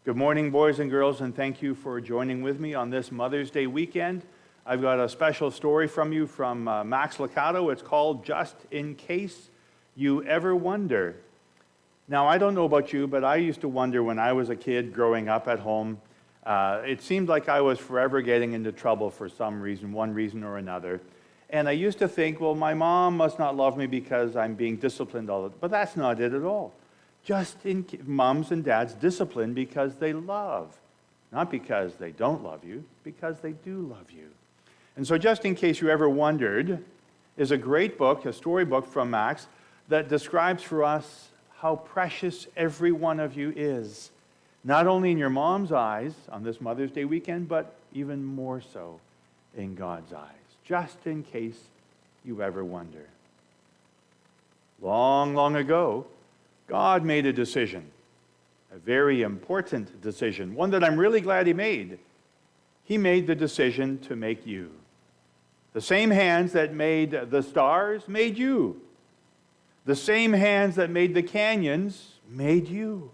Good morning, boys and girls, and thank you for joining with me on this Mother's Day weekend. I've got a special story from you from Max Lucado. It's called Just in Case You Ever Wonder. Now, I don't know about you, but I used to wonder when I was a kid growing up at home. It seemed like I was forever getting into trouble for some reason, one reason or another. And I used to think, well, my mom must not love me because I'm being disciplined all the time. But that's not it at all. Moms and dads discipline because they love, not because they don't love you, because they do love you. And so just in case you ever wondered, is a great book, a storybook from Max, that describes for us how precious every one of you is, not only in your mom's eyes on this Mother's Day weekend, but even more so in God's eyes, just in case you ever wonder. Long, long ago, God made a decision, a very important decision, one that I'm really glad He made. He made the decision to make you. The same hands that made the stars made you. The same hands that made the canyons made you.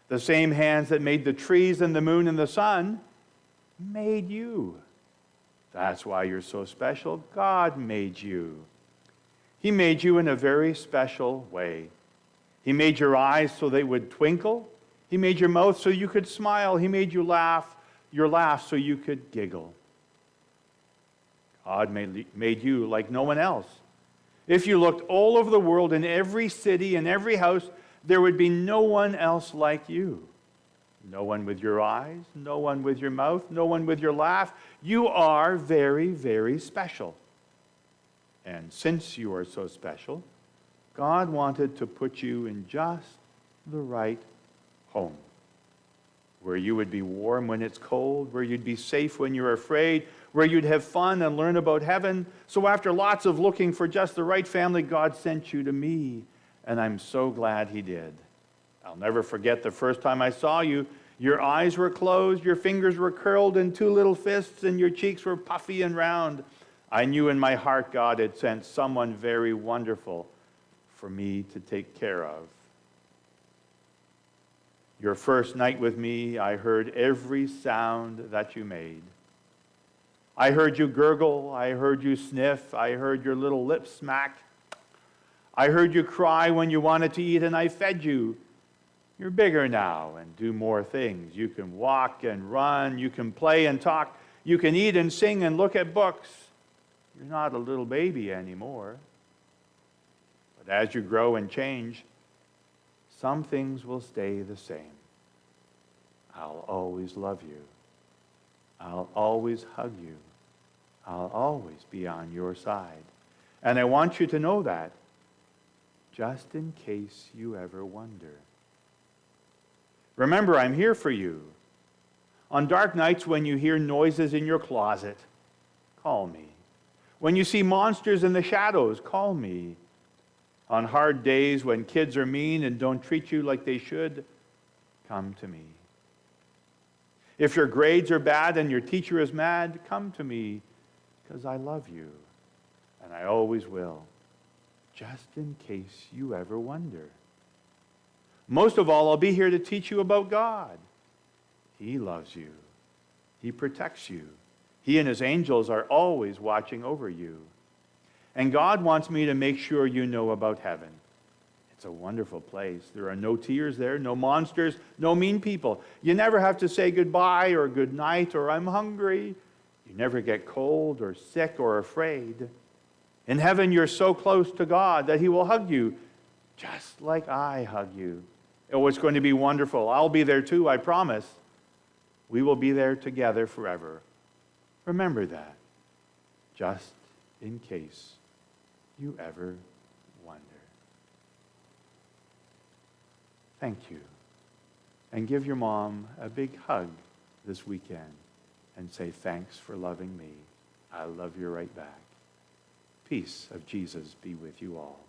The same hands that made the trees and the moon and the sun made you. That's why you're so special. God made you. He made you in a very special way. He made your eyes so they would twinkle. He made your mouth so you could smile. He made you laugh, your laugh so you could giggle. God made you like no one else. If you looked all over the world, in every city, in every house, there would be no one else like you. No one with your eyes, no one with your mouth, no one with your laugh. You are very, very special. And since you are so special, God wanted to put you in just the right home, where you would be warm when it's cold, where you'd be safe when you're afraid, where you'd have fun and learn about heaven. So after lots of looking for just the right family, God sent you to me, and I'm so glad He did. I'll never forget the first time I saw you. Your eyes were closed, your fingers were curled in two little fists, and your cheeks were puffy and round. I knew in my heart God had sent someone very wonderful for me to take care of. Your first night with me, I heard every sound that you made. I heard you gurgle, I heard you sniff, I heard your little lips smack. I heard you cry when you wanted to eat, and I fed you. You're bigger now and do more things. You can walk and run, you can play and talk, you can eat and sing and look at books. You're not a little baby anymore. But as you grow and change, some things will stay the same. I'll always love you. I'll always hug you. I'll always be on your side. And I want you to know that, just in case you ever wonder. Remember, I'm here for you. On dark nights when you hear noises in your closet, call me. When you see monsters in the shadows, call me. On hard days when kids are mean and don't treat you like they should, come to me. If your grades are bad and your teacher is mad, come to me, because I love you, and I always will, just in case you ever wonder. Most of all, I'll be here to teach you about God. He loves you. He protects you. He and His angels are always watching over you. And God wants me to make sure you know about heaven. It's a wonderful place. There are no tears there, no monsters, no mean people. You never have to say goodbye or good night or I'm hungry. You never get cold or sick or afraid. In heaven, you're so close to God that He will hug you just like I hug you. Oh, it's going to be wonderful. I'll be there too, I promise. We will be there together forever. Remember that, just in case you ever wonder. Thank you. And give your mom a big hug this weekend and say, thanks for loving me. I love you right back. Peace of Jesus be with you all.